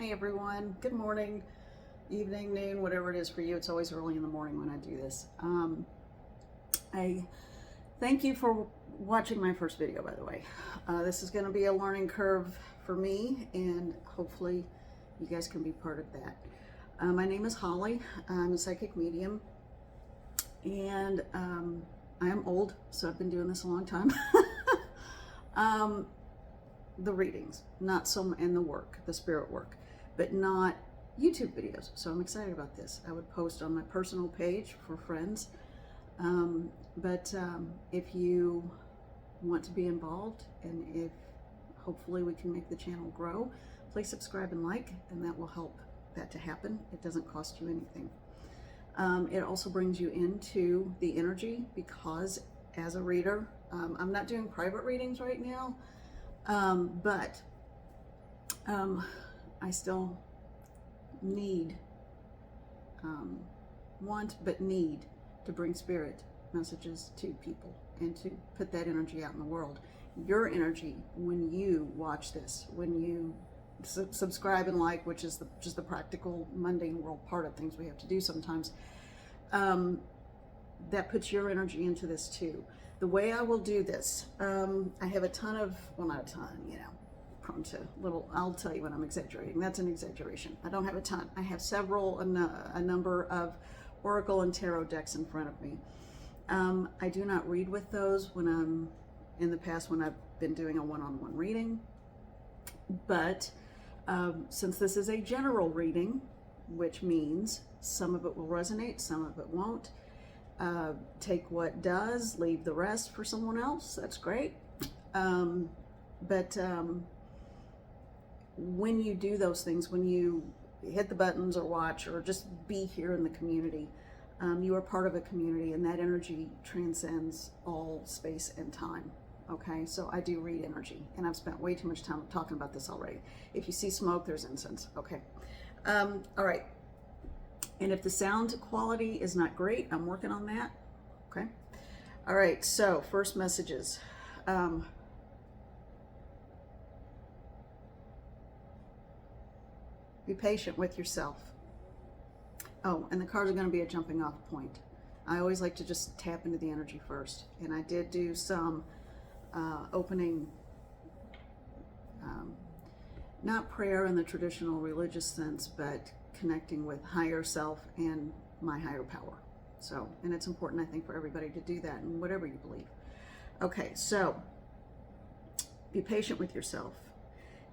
Hi everyone. Good morning, evening, noon, whatever it is for you. It's always early in the morning when I do this. I thank you for watching my first video, by the way. This is going to be a learning curve for me, and hopefully you guys can be part of that. My name is Holly. I'm a psychic medium, and I am old, so I've been doing this a long time. The readings, not so, and the work, the spirit work, but not YouTube videos. So I'm excited about this. I would post on my personal page for friends. If you want to be involved, and if hopefully we can make the channel grow, please subscribe and like, and that will help that to happen. It doesn't cost you anything. It also brings you into the energy, because as a reader, I'm not doing private readings right now, but I still need, need to bring spirit messages to people and to put that energy out in the world. Your energy, when you watch this, when you subscribe and like, which is just the practical mundane world part of things we have to do sometimes, that puts your energy into this too. The way I will do this, I have a ton of, well, not a ton, you know, prone to little, I'll tell you when I'm exaggerating. That's an exaggeration. I don't have a ton. I have a number of oracle and tarot decks in front of me. I do not read with those when I'm, in the past when I've been doing a one-on-one reading. But since this is a general reading, which means some of it will resonate, some of it won't. Take what does, leave the rest for someone else. That's great. When you do those things, when you hit the buttons or watch or just be here in the community, you are part of a community, and that energy transcends all space and time. Okay, so I do read energy, and I've spent way too much time talking about this already. If you see smoke, there's incense. Okay. All right. And if the sound quality is not great, I'm working on that. Okay. All right. So first messages. Be patient with yourself. Oh, and the cards are going to be a jumping off point. I always like to just tap into the energy first. And I did do some opening, not prayer in the traditional religious sense, but connecting with higher self and my higher power. So, and it's important, I think, for everybody to do that in whatever you believe. Okay, so be patient with yourself.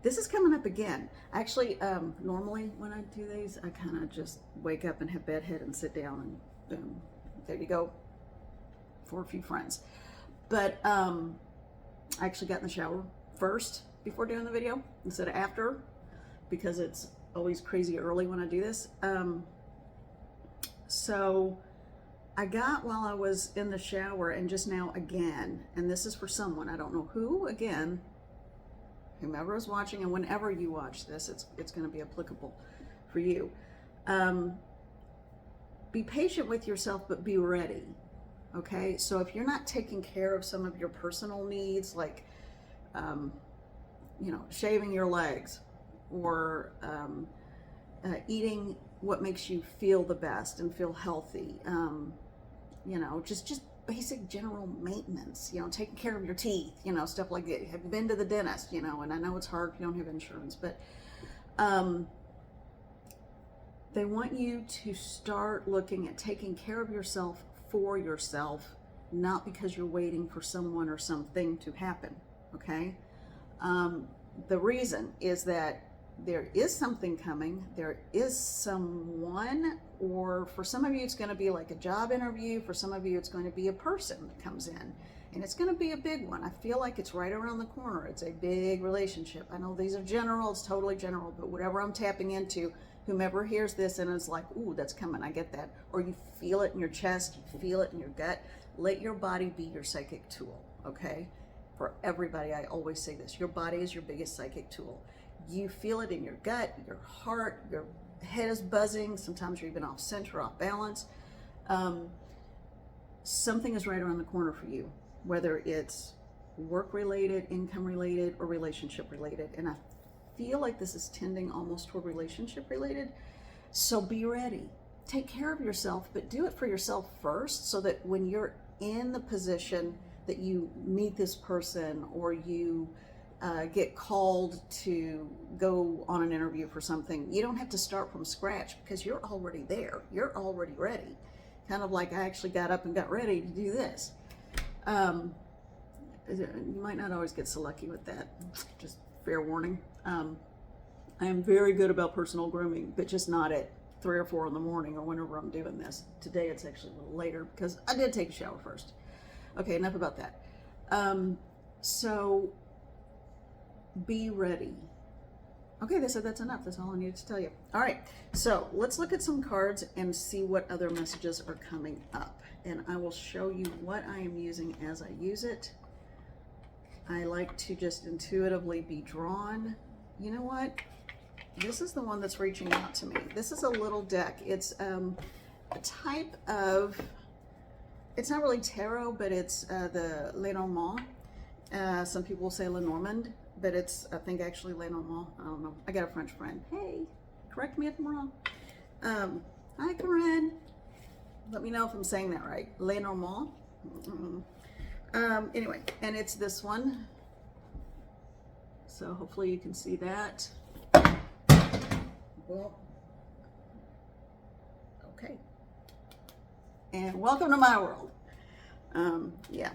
This is coming up again. Actually, normally when I do these, I kind of just wake up and have bedhead and sit down, and boom, there you go, for a few friends. But I actually got in the shower first before doing the video instead of after, because it's always crazy early when I do this. So I got, while I was in the shower, and just now again, and this is for someone, I don't know who, again, whomever is watching, and whenever you watch this, it's going to be applicable for you. Be patient with yourself, but be ready. Okay, so if you're not taking care of some of your personal needs, like you know, shaving your legs, or eating what makes you feel the best and feel healthy, you know, just basic general maintenance, you know, taking care of your teeth, you know, stuff like that. Have you been to the dentist, you know? And I know it's hard if you don't have insurance, but they want you to start looking at taking care of yourself for yourself, not because you're waiting for someone or something to happen. Okay. The reason is that there is something coming. There is someone, or for some of you, it's going to be like a job interview. For some of you, it's going to be a person that comes in, and it's going to be a big one. I feel like it's right around the corner. It's a big relationship. I know these are general. It's totally general, but whatever I'm tapping into, whomever hears this and is like, ooh, that's coming, I get that. Or you feel it in your chest, you feel it in your gut. Let your body be your psychic tool. Okay. For everybody, I always say this, your body is your biggest psychic tool. You feel it in your gut, your heart, your head is buzzing, sometimes you're even off center, off balance. Something is right around the corner for you, whether it's work related, income related, or relationship related. And I feel like this is tending almost toward relationship related. So be ready. Take care of yourself, but do it for yourself first, so that when you're in the position that you meet this person, or you get called to go on an interview for something, you don't have to start from scratch, because you're already there. You're already ready. Kind of like I actually got up and got ready to do this. You might not always get so lucky with that. Just fair warning. I am very good about personal grooming, but just not at 3 or 4 in the morning or whenever I'm doing this. Today it's actually a little later because I did take a shower first. Okay, enough about that. So be ready. Okay, they said that's enough. That's all I needed to tell you. All right, so let's look at some cards and see what other messages are coming up. And I will show you what I am using as I use it. I like to just intuitively be drawn. You know what? This is the one that's reaching out to me. This is a little deck. It's a type of, it's not really tarot, but it's the Lenormand. Some people say Lenormand, but it's, I think, actually Lenormand. I don't know. I got a French friend. Hey, correct me if I'm wrong. Hi, Corinne. Let me know if I'm saying that right. Lenormand. Anyway, and it's this one. So hopefully you can see that. Well, okay. And welcome to my world. Yeah.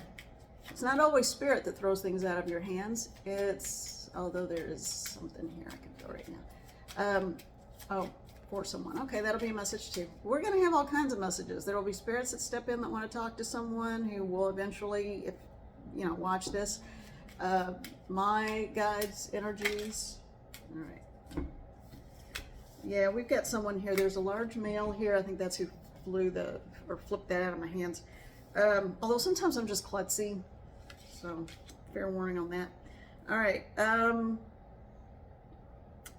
It's not always spirit that throws things out of your hands. It's, although there is something here I can feel right now. Oh, for someone. Okay, that'll be a message too. We're going to have all kinds of messages. There will be spirits that step in that want to talk to someone who will eventually, if you know, watch this. My guides, energies. All right. Yeah, we've got someone here. There's a large male here. I think that's who flipped that out of my hands. Although sometimes I'm just klutzy, so fair warning on that. All right.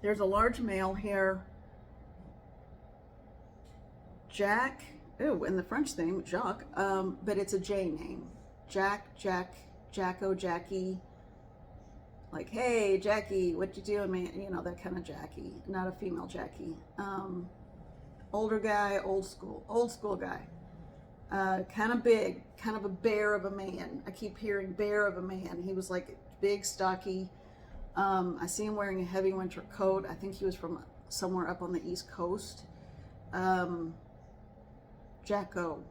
There's a large male here. Jack. Oh, and the French name, Jacques. But it's a J name. Jack, Jacko, Jackie. Like, hey, Jackie, what you doing, man? You know, that kind of Jackie, not a female Jackie. Older guy, old school guy. Kind of big, kind of a bear of a man. I keep hearing bear of a man. He was like big, stocky. I see him wearing a heavy winter coat. I think he was from somewhere up on the East Coast. Jacko.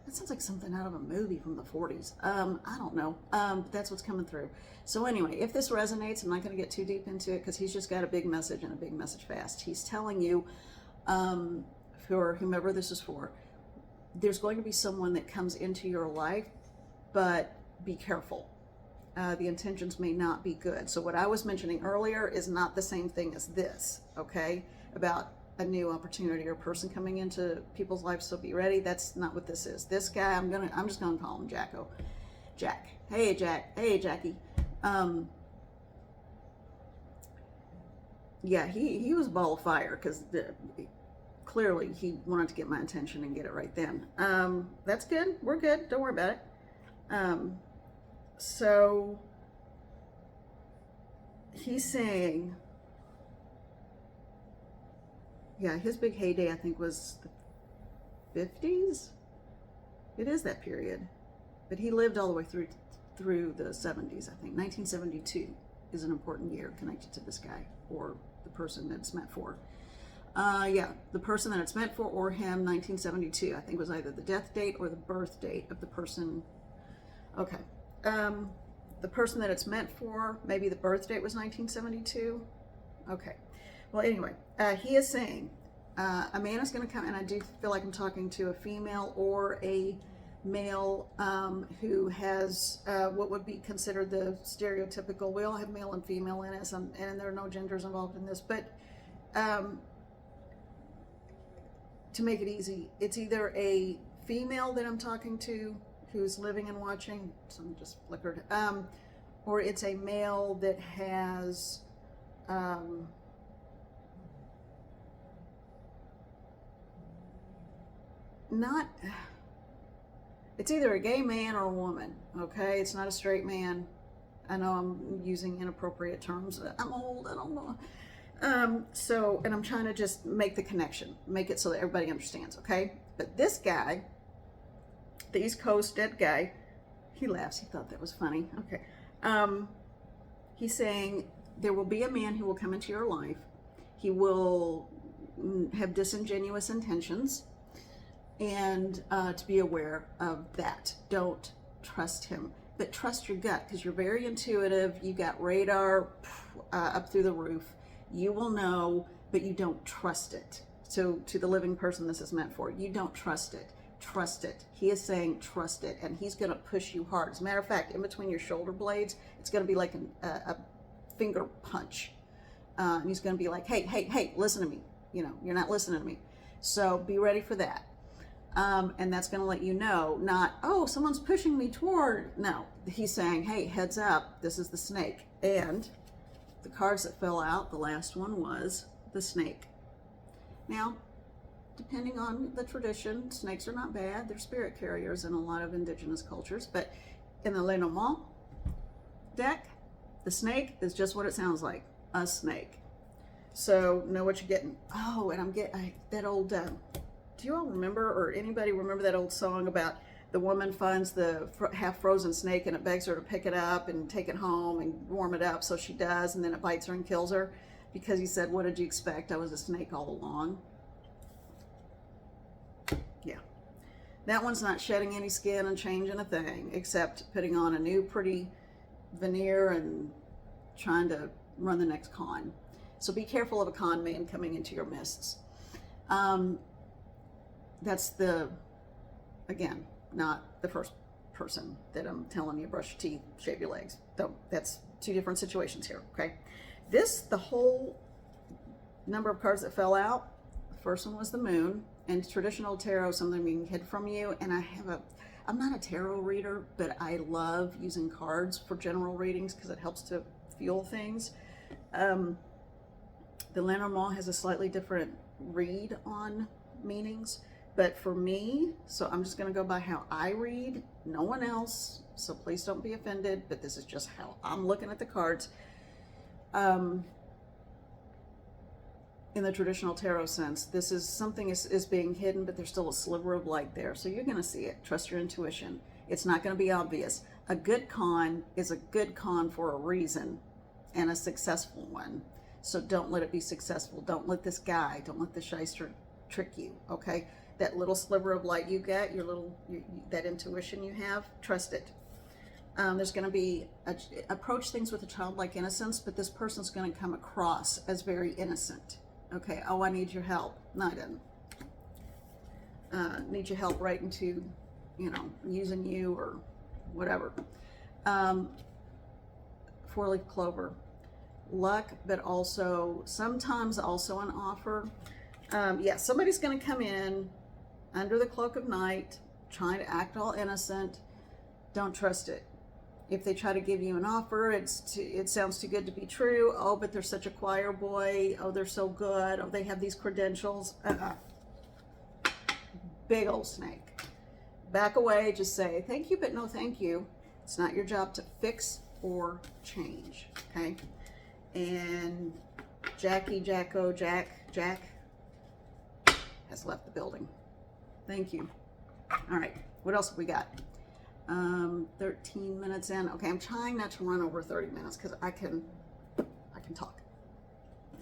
That sounds like something out of a movie from the 40s. I don't know. But that's what's coming through. So anyway, if this resonates, I'm not going to get too deep into it because he's just got a big message and a big message fast. He's telling you, for whomever this is for, there's going to be someone that comes into your life, but be careful. The intentions may not be good. So what I was mentioning earlier is not the same thing as this, okay? About a new opportunity or person coming into people's lives, so be ready. That's not what this is. This guy, I'm just gonna call him Jacko. Jack. Hey, Jack. Hey, Jackie. Yeah, he was a ball of fire because clearly he wanted to get my attention and get it right then. That's good. We're good. Don't worry about it. So he's saying, yeah, his big heyday, I think, was the 50s. It is that period. But he lived all the way through the 70s, I think. 1972 is an important year connected to this guy, or the person that it's meant for. Yeah, the person that it's meant for, or him, 1972, I think, was either the death date or the birth date of the person. Okay. The person that it's meant for, maybe the birth date was 1972. Okay. Well, anyway, he is saying a man is going to come, and I do feel like I'm talking to a female or a male who has what would be considered the stereotypical. We all have male and female in us, and there are no genders involved in this. But to make it easy, it's either a female that I'm talking to who's living and watching. Something just flickered. Or it's a male that has. It's either a gay man or a woman, okay? It's not a straight man. I know I'm using inappropriate terms. I'm old, I don't know. And I'm trying to just make the connection, make it so that everybody understands, okay? But this guy, the East Coast dead guy, he laughs, he thought that was funny, okay. He's saying, there will be a man who will come into your life. He will have disingenuous intentions, and to be aware of that. Don't trust him, but trust your gut, because you're very intuitive. You got radar up through the roof. You will know, but you don't trust it. So to the living person this is meant for, you don't trust it. Trust it. He is saying trust it, and he's going to push you hard. As a matter of fact, in between your shoulder blades, it's going to be like a finger punch. And he's going to be like, hey, listen to me. You know, you're not listening to me. So be ready for that. And that's going to let you know, not, oh, someone's pushing me toward. No, he's saying, hey, heads up, this is the snake. And the cards that fell out, the last one was the snake. Now, depending on the tradition, snakes are not bad. They're spirit carriers in a lot of indigenous cultures. But in the Lenormand deck, the snake is just what it sounds like, a snake. So know what you're getting. Oh, and I'm getting that old, do you all remember, or anybody remember that old song about the woman finds the half-frozen snake and it begs her to pick it up and take it home and warm it up, so she does, and then it bites her and kills her because he said, what did you expect? I was a snake all along. Yeah. That one's not shedding any skin and changing a thing, except putting on a new pretty veneer and trying to run the next con. So be careful of a con man coming into your midst. That's again, not the first person that I'm telling you brush your teeth, shave your legs. That's two different situations here, okay? The whole number of cards that fell out, the first one was the moon, and traditional tarot, something we can hid from you, and I'm not a tarot reader, but I love using cards for general readings because it helps to fuel things. The Lenormand has a slightly different read on meanings. But for me, so I'm just going to go by how I read, no one else, so please don't be offended, but this is just how I'm looking at the cards. In the traditional tarot sense, this is something is being hidden, but there's still a sliver of light there, so you're going to see it. Trust your intuition. It's not going to be obvious. A good con is a good con for a reason, and a successful one. So don't let it be successful. Don't let this guy, don't let the shyster trick you, okay? That little sliver of light you get, that intuition you have, trust it. There's going to be, approach things with a childlike innocence, but this person's going to come across as very innocent. Okay, oh, I need your help. No, I didn't. Need your help right into, using you or whatever. Four-leaf clover. Luck, but also, sometimes also an offer. Yeah, somebody's going to come in under the cloak of night, trying to act all innocent. Don't trust it. If they try to give you an offer, it sounds too good to be true. Oh, but they're such a choir boy. Oh, they're so good. Oh, they have these credentials. Big old snake. Back away. Just say, thank you, but no thank you. It's not your job to fix or change, okay? And Jack has left the building. Thank you. All right, what else have we got? 13 minutes in. Okay, I'm trying not to run over 30 minutes because I can talk.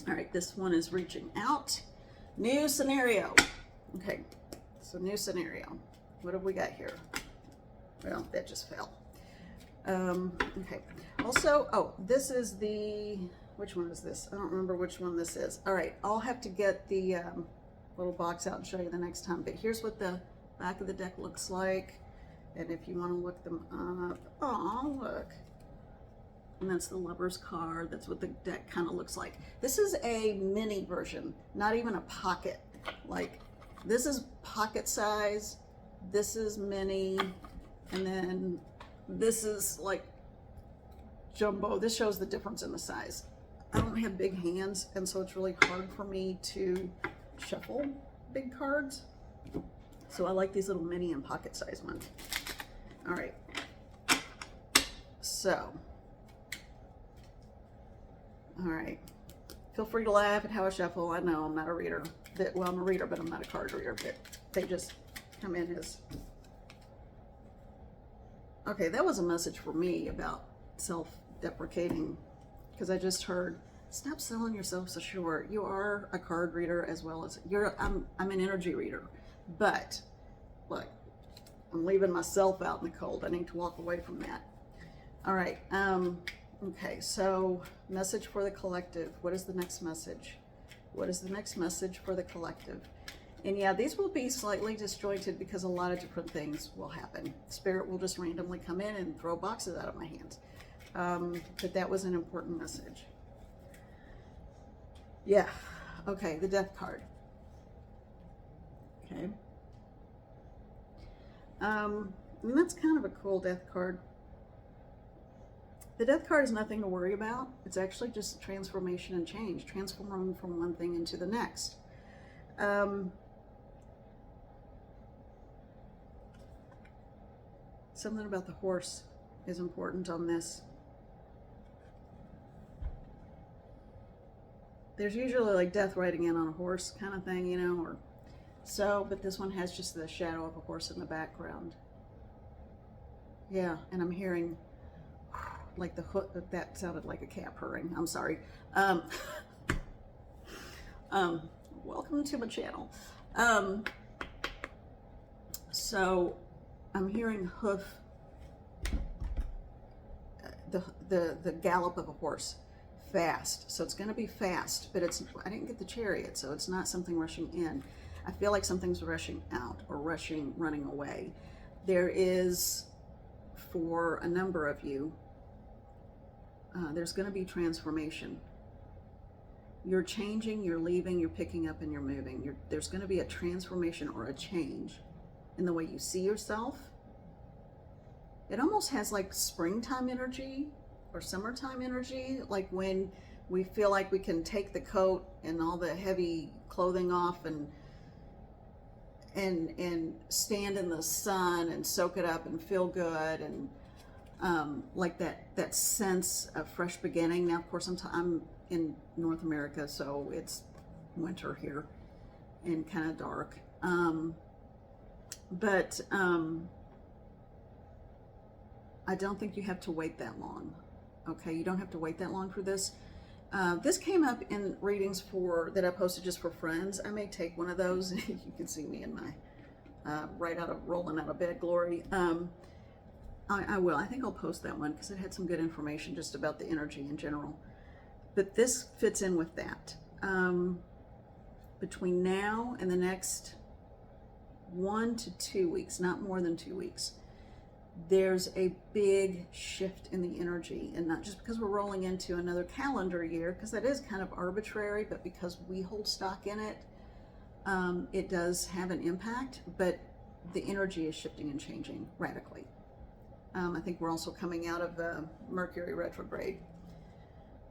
All right, this one is reaching out. New scenario. Okay, so new scenario. What have we got here? Well, that just fell. Okay. Also, oh, this is which one is this? I don't remember which one this is. All right, I'll have to get the little box out and show you the next time. But here's what the back of the deck looks like. And if you want to look them up, oh, look. And that's the Lover's card. That's what the deck kind of looks like. This is a mini version, not even a pocket. Like, this is pocket size, this is mini, and then this is like jumbo. This shows the difference in the size. I don't have big hands, and so it's really hard for me to shuffle big cards. So I like these little mini and pocket size ones. All right. So All right. Feel free to laugh at how I shuffle. I know I'm not a reader. Well, I'm a reader, but I'm not a card reader. But they just come in as... Okay, that was a message for me about self-deprecating, because I just heard, stop selling yourself so short. You are a card reader as well as I'm an energy reader. But look, I'm leaving myself out in the cold. I need to walk away from that. All right. Okay, so message for the collective. What is the next message? What is the next message for the collective? And yeah, these will be slightly disjointed because a lot of different things will happen. Spirit will just randomly come in and throw boxes out of my hands. But that was an important message. Yeah. Okay, the Death card. Okay. And that's kind of a cool Death card. The Death card is nothing to worry about. It's actually just transformation and change, transforming from one thing into the next. Something about the horse is important on this. There's usually like death riding in on a horse kind of thing, you know, or so, but this one has just the shadow of a horse in the background. Yeah, and I'm hearing like the hook, that sounded like a cat purring. I'm sorry. Welcome to my channel. So I'm hearing hoof, the gallop of a horse, fast. So it's going to be fast, but I didn't get the chariot, so it's not something rushing in. I feel like something's rushing out or running away. There is, for a number of you, there's going to be transformation. You're changing, you're leaving, you're picking up, and you're moving. There's going to be a transformation or a change in the way you see yourself. It almost has like springtime energy or summertime energy, like when we feel like we can take the coat and all the heavy clothing off and stand in the sun and soak it up and feel good, and like that sense of fresh beginning. Now, of course, I'm in North America, so it's winter here and kind of dark. But I don't think you have to wait that long. Okay, you don't have to wait that long for this. This came up in readings that I posted just for friends. I may take one of those. You can see me in my rolling out of bed glory. I will. I think I'll post that one because it had some good information just about the energy in general. But this fits in with that. Between now and the next 1 to 2 weeks, not more than 2 weeks, there's a big shift in the energy, and not just because we're rolling into another calendar year, because that is kind of arbitrary, but because we hold stock in it, it does have an impact, but the energy is shifting and changing radically. I think we're also coming out of Mercury retrograde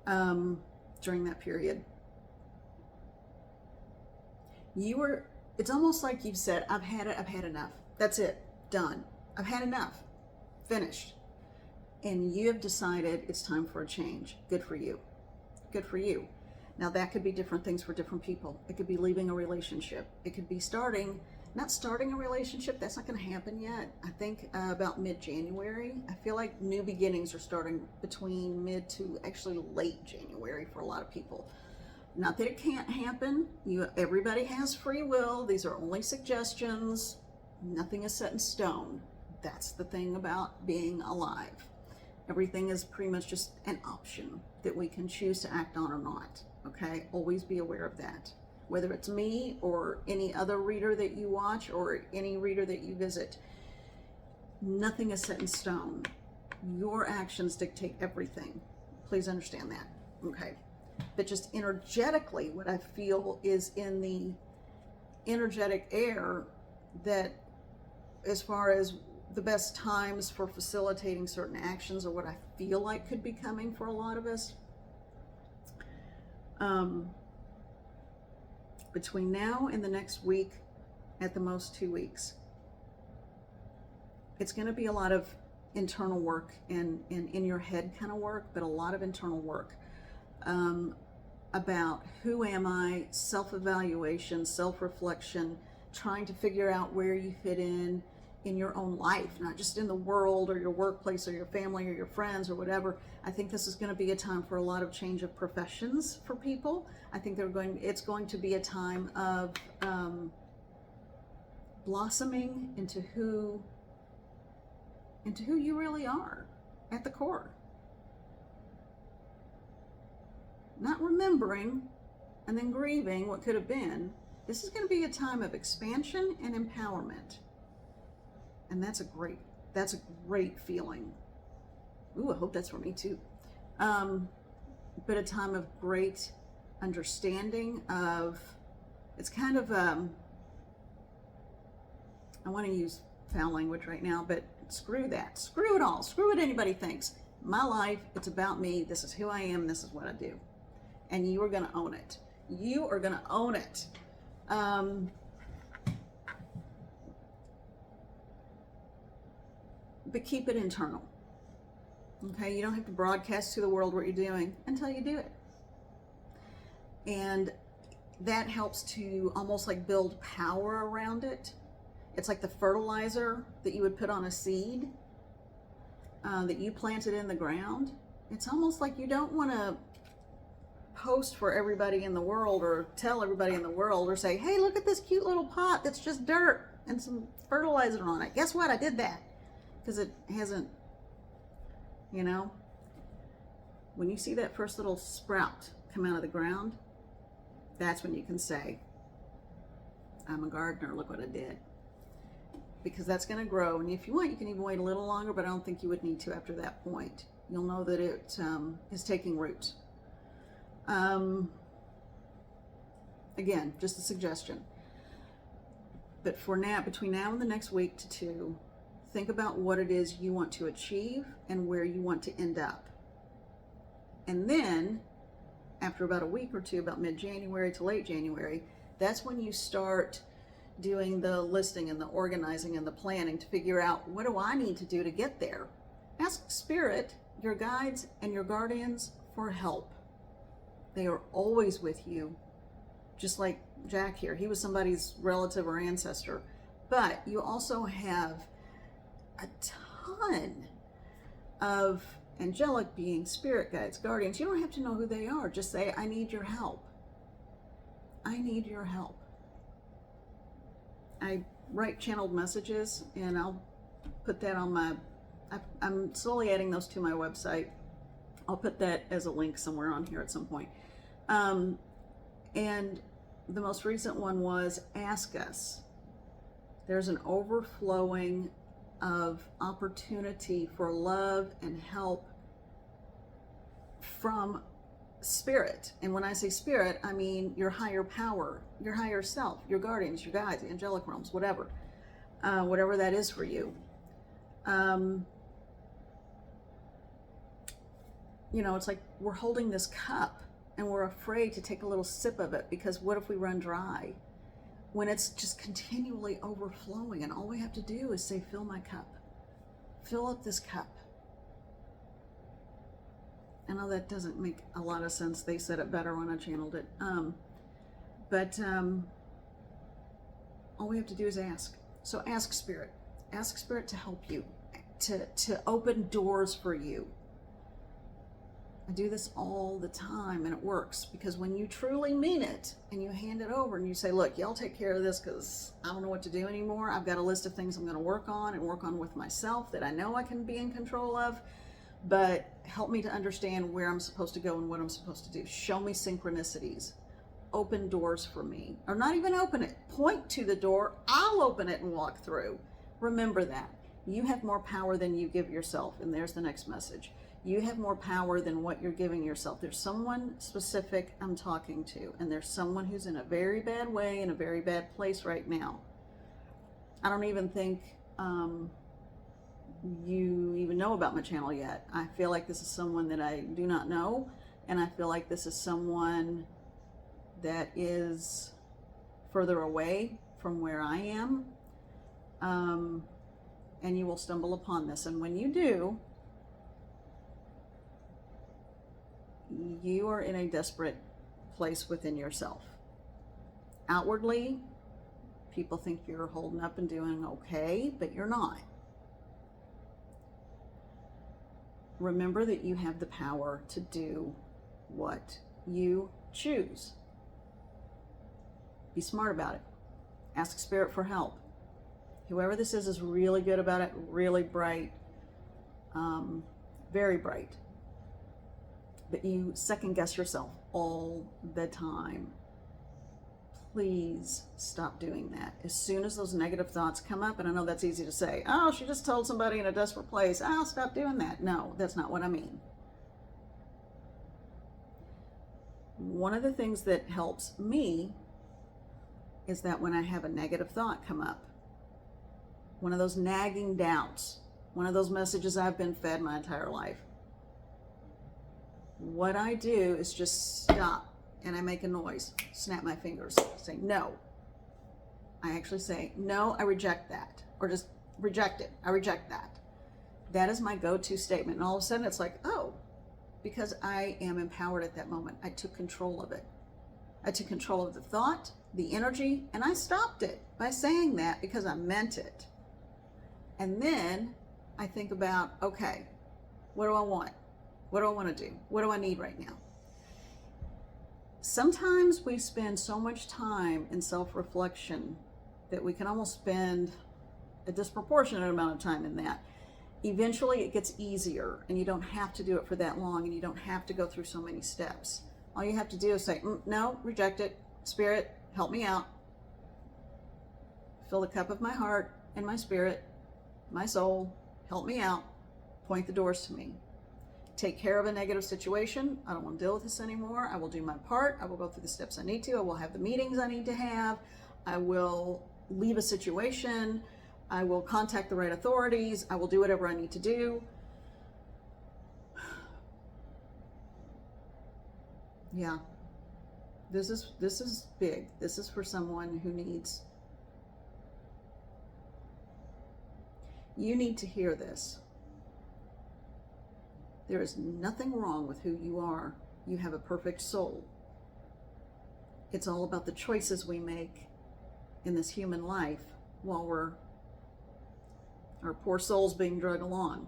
during that period. It's almost like you've said, I've had it, I've had enough. That's it, done. I've had enough, finished. And you have decided it's time for a change. Good for you. Good for you. Now that could be different things for different people. It could be leaving a relationship. It could be not starting a relationship. That's not going to happen yet. I think about mid-January. I feel like new beginnings are starting between mid to actually late January for a lot of people. Not that it can't happen. Everybody has free will. These are only suggestions. Nothing is set in stone. That's the thing about being alive. Everything is pretty much just an option that we can choose to act on or not. Okay? Always be aware of that. Whether it's me or any other reader that you watch or any reader that you visit, nothing is set in stone. Your actions dictate everything. Please understand that. Okay? But just energetically, what I feel is in the energetic air that, as far as the best times for facilitating certain actions, or what I feel like could be coming for a lot of us, between now and the next week, at the most 2 weeks, it's going to be a lot of internal work and in your head kind of work, but a lot of internal work. about who am I, self-evaluation, self-reflection, trying to figure out where you fit in your own life, not just in the world or your workplace or your family or your friends or whatever. I think this is going to be a time for a lot of change of professions for people. I think it's going to be a time of blossoming into who you really are at the core. Not remembering and then grieving what could have been. This is going to be a time of expansion and empowerment. And that's a great feeling. Ooh, I hope that's for me too. But a time of great understanding of, it's kind of, I want to use foul language right now, but screw that. Screw it all. Screw what anybody thinks. My life, it's about me. This is who I am. This is what I do. And you are going to own it. You are going to own it. But keep it internal. Okay, you don't have to broadcast to the world what you're doing until you do it. And that helps to almost like build power around it. It's like the fertilizer that you would put on a seed that you planted in the ground. It's almost like you don't want to post for everybody in the world or tell everybody in the world or say, hey, look at this cute little pot that's just dirt and some fertilizer on it. Guess what? I did that. Because it hasn't, you know, when you see that first little sprout come out of the ground, that's when you can say, I'm a gardener, look what I did. Because that's going to grow. And if you want, you can even wait a little longer, but I don't think you would need to after that point. You'll know that it is taking root. Again, just a suggestion. But for now, between now and the next week to two, think about what it is you want to achieve and where you want to end up. And then, after about a week or two, about mid-January to late January, that's when you start doing the listing and the organizing and the planning to figure out, what do I need to do to get there? Ask Spirit, your guides, and your guardians for help. They are always with you. Just like Jack here, he was somebody's relative or ancestor. But you also have a ton of angelic beings, spirit guides, guardians. You don't have to know who they are. Just say, I need your help. I need your help. I write channeled messages, and I'll put that on my, I'm slowly adding those to my website. I'll put that as a link somewhere on here at some point. And the most recent one was Ask Us. There's an overflowing of opportunity for love and help from spirit. And when I say spirit, I mean your higher power, your higher self, your guardians, your guides, the angelic realms, whatever that is for you. You know, it's like we're holding this cup and we're afraid to take a little sip of it, because what if we run dry? When it's just continually overflowing, and all we have to do is say, fill my cup. Fill up this cup. I know that doesn't make a lot of sense. They said it better when I channeled it. But all we have to do is ask. So ask Spirit. Ask Spirit to help you, to open doors for you. I do this all the time, and it works, because when you truly mean it and you hand it over and you say, look, y'all take care of this because I don't know what to do anymore. I've got a list of things I'm going to work on with myself that I know I can be in control of, but help me to understand where I'm supposed to go and what I'm supposed to do. Show me synchronicities. Open doors for me. Or not even open it. Point to the door. I'll open it and walk through. Remember that. You have more power than you give yourself. And there's the next message. You have more power than what you're giving yourself. There's someone specific I'm talking to, and there's someone who's in a very bad way, in a very bad place right now. I don't even think you even know about my channel yet. I feel like this is someone that I do not know, and I feel like this is someone that is further away from where I am, and you will stumble upon this. And when you do, you are in a desperate place within yourself. Outwardly, people think you're holding up and doing okay, but you're not. Remember that you have the power to do what you choose. Be smart about it. Ask Spirit for help. Whoever this is really good about it, really bright, very bright. But you second guess yourself all the time. Please stop doing that. As soon as those negative thoughts come up, and I know that's easy to say, oh, she just told somebody in a desperate place, oh, stop doing that. No, that's not what I mean. One of the things that helps me is that when I have a negative thought come up, one of those nagging doubts, one of those messages I've been fed my entire life, what I do is just stop. And I make a noise, snap my fingers, say no. I actually say, no, I reject that. Or just reject it. I reject that. That is my go-to statement. And all of a sudden it's like, oh, because I am empowered at that moment. I took control of it. I took control of the thought, the energy, and I stopped it by saying that because I meant it. And then I think about, okay, what do I want? What do I want to do? What do I need right now? Sometimes we spend so much time in self-reflection that we can almost spend a disproportionate amount of time in that. Eventually it gets easier and you don't have to do it for that long and you don't have to go through so many steps. All you have to do is say, no, reject it. Spirit, help me out. Fill the cup of my heart and my spirit, my soul, help me out. Point the doors to me. Take care of a negative situation. I don't want to deal with this anymore. I will do my part. I will go through the steps I need to. I will have the meetings I need to have. I will leave a situation. I will contact the right authorities. I will do whatever I need to do. Yeah. This is big. This is for someone who needs. You need to hear this. There is nothing wrong with who you are. You have a perfect soul. It's all about the choices we make in this human life while our poor souls being dragged along.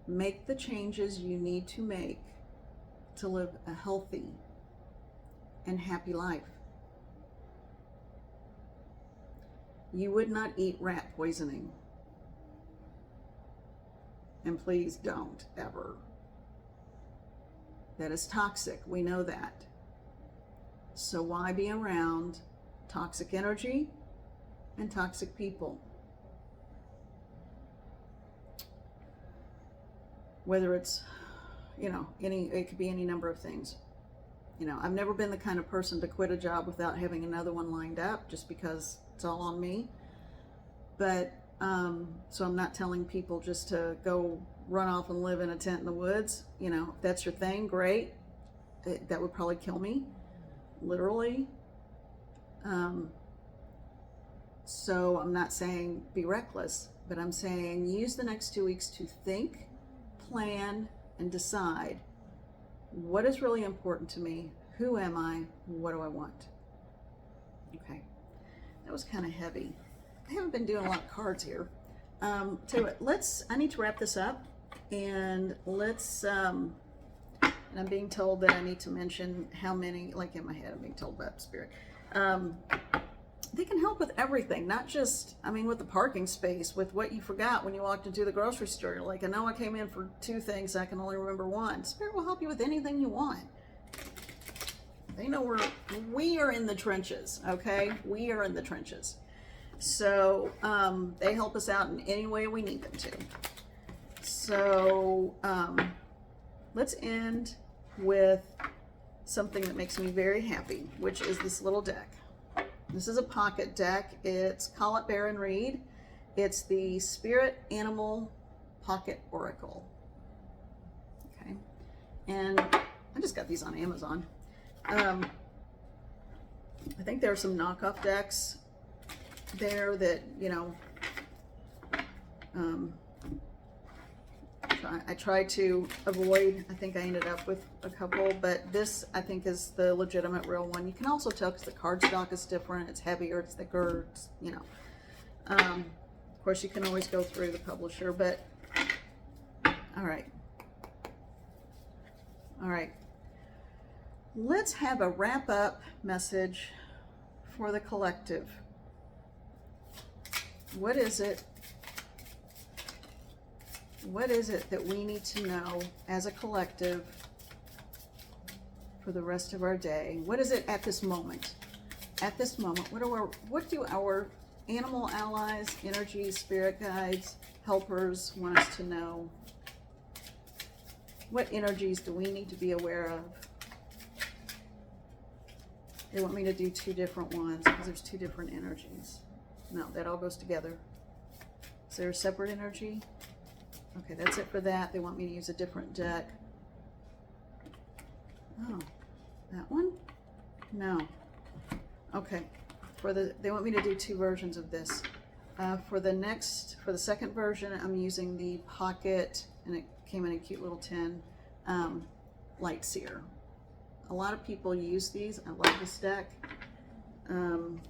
Make the changes you need to make to live a healthy and happy life. You would not eat rat poisoning. And please don't ever. That is toxic. We know that. So why be around toxic energy and toxic people? Whether it's, it could be any number of things. I've never been the kind of person to quit a job without having another one lined up just because it's all on me. But so I'm not telling people just to go run off and live in a tent in the woods. If that's your thing, great. That would probably kill me, literally. So I'm not saying be reckless, but I'm saying use the next 2 weeks to think, plan, and decide what is really important to me. Who am I? What do I want? Okay, that was kind of heavy. I haven't been doing a lot of cards here. Tell you what, I need to wrap this up, and and I'm being told that I need to mention how many, like in my head, I'm being told about Spirit. They can help with everything, not just, with the parking space, with what you forgot when you walked into the grocery store. Like, I know I came in for 2 things, I can only remember 1. Spirit will help you with anything you want. They know we are in the trenches, okay? We are in the trenches. So they help us out in any way we need them to. So let's end with something that makes me very happy, which is this little deck. This is a pocket deck. It's Colette Baron Reid. It's the Spirit Animal Pocket Oracle. Okay. And I just got these on Amazon. I think there are some knockoff decks there that, I tried to avoid, I think I ended up with a couple, but this I think is the legitimate real one. You can also tell because the cardstock is different, it's heavier, it's thicker, it's, you know. Of course, you can always go through the publisher, but all right. All right. Let's have a wrap-up message for the collective. What is it? What is it that we need to know as a collective for the rest of our day? What is it at this moment? At this moment, what do our animal allies, energy, spirit guides, helpers want us to know? What energies do we need to be aware of? They want me to do two different ones because there's two different energies. No, that all goes together. Is there a separate energy? Okay, that's it for that. They want me to use a different deck. Oh, that one? No. Okay. They want me to do two versions of this. For the second version, I'm using the Pocket, and it came in a cute little tin, Light Seer. A lot of people use these. I love this deck. Okay.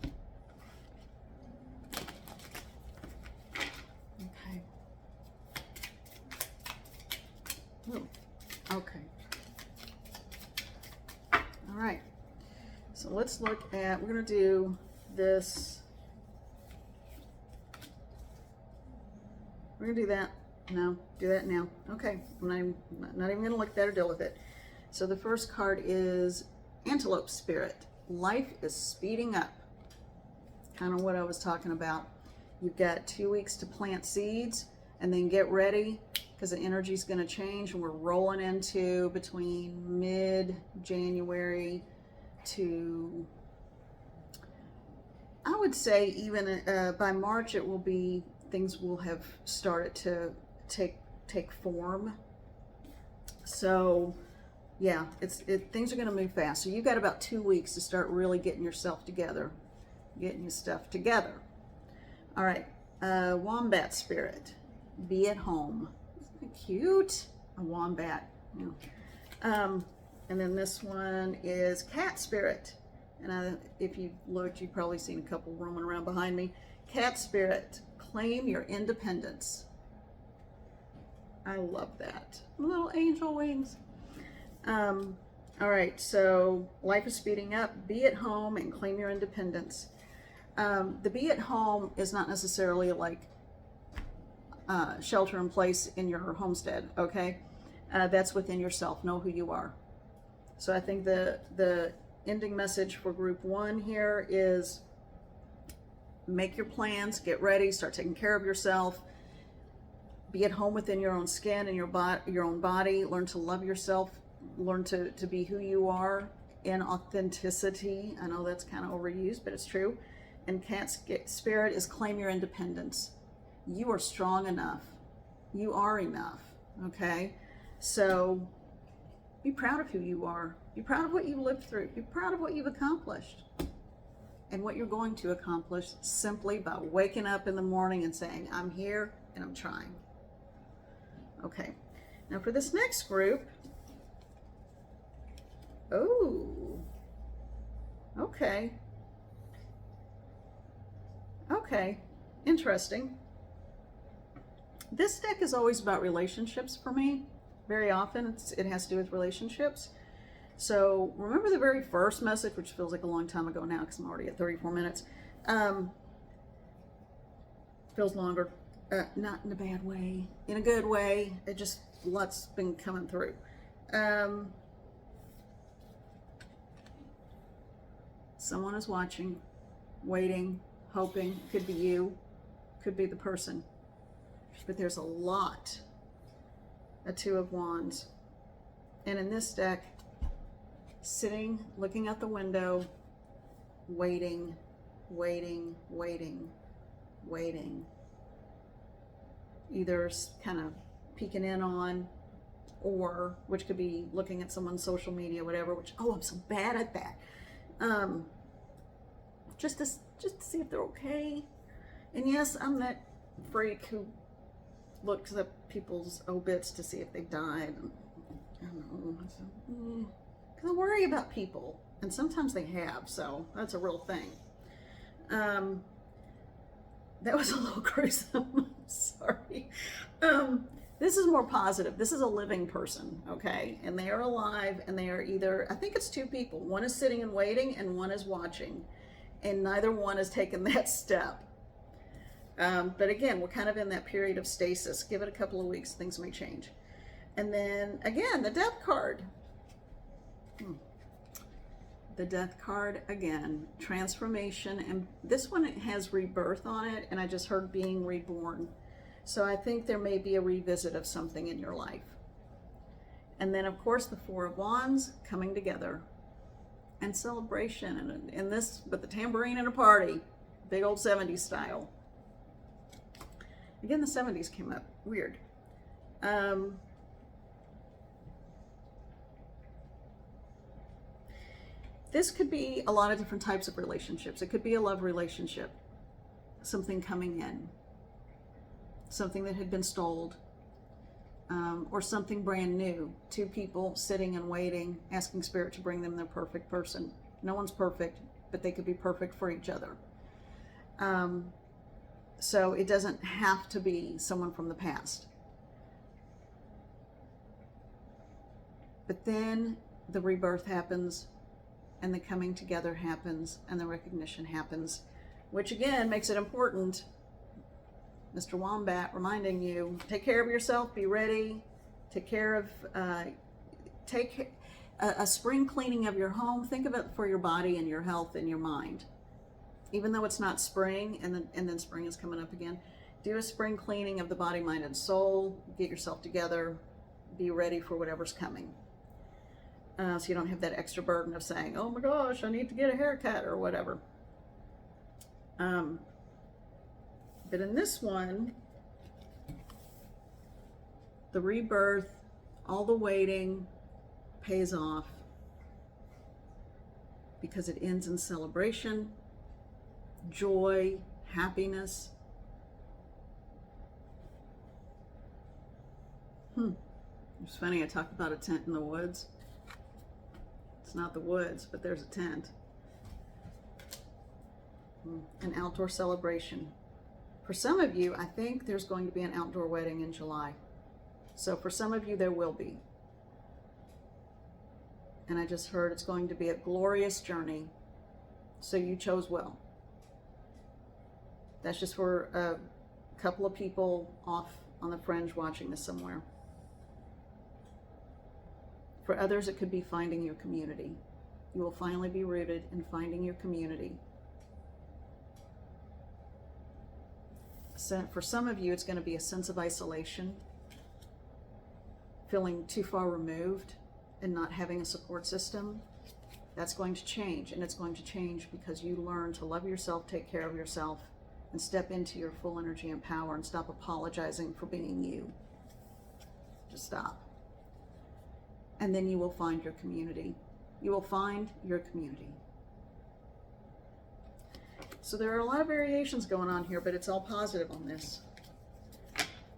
Ooh, okay. All right. So let's look at, we're going to do this. We're going to do that. No, do that now. Okay. I'm not even going to look at that or deal with it. So the first card is Antelope Spirit. Life is speeding up. Kind of what I was talking about. You've got 2 weeks to plant seeds and then get ready because the energy is going to change, and we're rolling into between mid-January to, I would say even by March it will be, things will have started to take form. So yeah, things are going to move fast. So you've got about 2 weeks to start really getting yourself together, getting your stuff together. All right, Wombat Spirit, be at home. Isn't that cute? A wombat. Yeah. And then this one is Cat Spirit. And if you've looked, you've probably seen a couple roaming around behind me. Cat Spirit, claim your independence. I love that. Little angel wings. All right, so life is speeding up. Be at home and claim your independence. The be at home is not necessarily like shelter in place in your homestead, okay? That's within yourself. Know who you are. So I think the ending message for group one here is make your plans, get ready, start taking care of yourself. Be at home within your own skin and your own body. Learn to love yourself. Learn to be who you are in authenticity. I know that's kind of overused, but it's true. And Cat Spirit is claim your independence. You are strong enough. You are enough, okay? So be proud of who you are. Be proud of what you've lived through. Be proud of what you've accomplished and what you're going to accomplish simply by waking up in the morning and saying, I'm here and I'm trying. Okay, now for this next group, oh, okay, interesting. This deck is always about relationships for me. Very often it has to do with relationships. So remember the very first message, which feels like a long time ago now because I'm already at 34 minutes. Feels longer. Not in a bad way, in a good way. It just, lots been coming through. Someone is watching, waiting, hoping. Could be you, could be the person. But there's a lot. A Two of Wands. And in this deck, sitting, looking out the window, waiting, waiting, waiting, waiting. Either kind of peeking in on, or which could be looking at someone's social media, whatever, which, oh, I'm so bad at that. Just to see if they're okay. And yes, I'm that freak who looked up people's obits to see if they died. And I don't know. Because I worry about people, and sometimes they have, so that's a real thing. That was a little gruesome. Sorry. This is more positive. This is a living person, okay? And they are alive, and they are either, I think it's two people. One is sitting and waiting, and one is watching. And neither one has taken that step. But again, we're kind of in that period of stasis. Give it a couple of weeks, things may change. And then, again, the death card. The death card again, transformation, and this one has rebirth on it, and I just heard being reborn. So I think there may be a revisit of something in your life. And then of course the Four of Wands coming together and celebration, and this with the tambourine and a party, big old 70s style. Again, the 70s came up, weird. This could be a lot of different types of relationships. It could be a love relationship, something coming in, something that had been stalled, or something brand new. Two people sitting and waiting, asking Spirit to bring them their perfect person. No one's perfect, but they could be perfect for each other. So it doesn't have to be someone from the past. But then the rebirth happens, and the coming together happens, and the recognition happens, which again makes it important. Mr. Wombat reminding you, take care of yourself, be ready, take care of, take a spring cleaning of your home. Think of it for your body and your health and your mind. Even though it's not spring, and then spring is coming up again, do a spring cleaning of the body, mind, and soul. Get yourself together, be ready for whatever's coming. So you don't have that extra burden of saying, oh my gosh, I need to get a haircut or whatever. But in this one, the rebirth, all the waiting pays off because it ends in celebration, joy, happiness. It's funny, I talked about a tent in the woods. It's not the woods, but there's a tent. An outdoor celebration. For some of you, I think there's going to be an outdoor wedding in July. So for some of you, there will be. And I just heard it's going to be a glorious journey. So you chose well. That's just for a couple of people off on the fringe watching this somewhere. For others, it could be finding your community. You will finally be rooted in finding your community. So for some of you, it's going to be a sense of isolation, feeling too far removed and not having a support system. That's going to change, and it's going to change because you learn to love yourself, take care of yourself, and step into your full energy and power, and stop apologizing for being you. Just stop. And then you will find your community. You will find your community. So there are a lot of variations going on here, but it's all positive on this.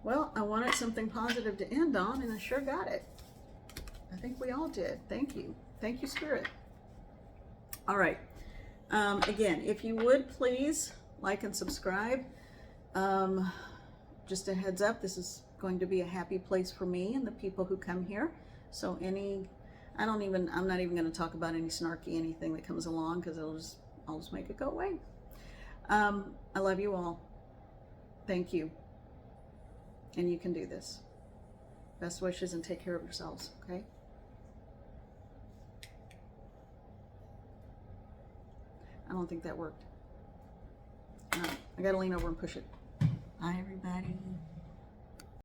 Well, I wanted something positive to end on, and I sure got it. I think we all did. Thank you. Thank you, Spirit. All right. Again, if you would please like and subscribe. Just a heads up, this is going to be a happy place for me and the people who come here. So I'm not even going to talk about any snarky anything that comes along, because I'll just make it go away. I love you all. Thank you. And you can do this. Best wishes, and take care of yourselves, okay? I don't think that worked. I gotta lean over and push it. Bye, everybody.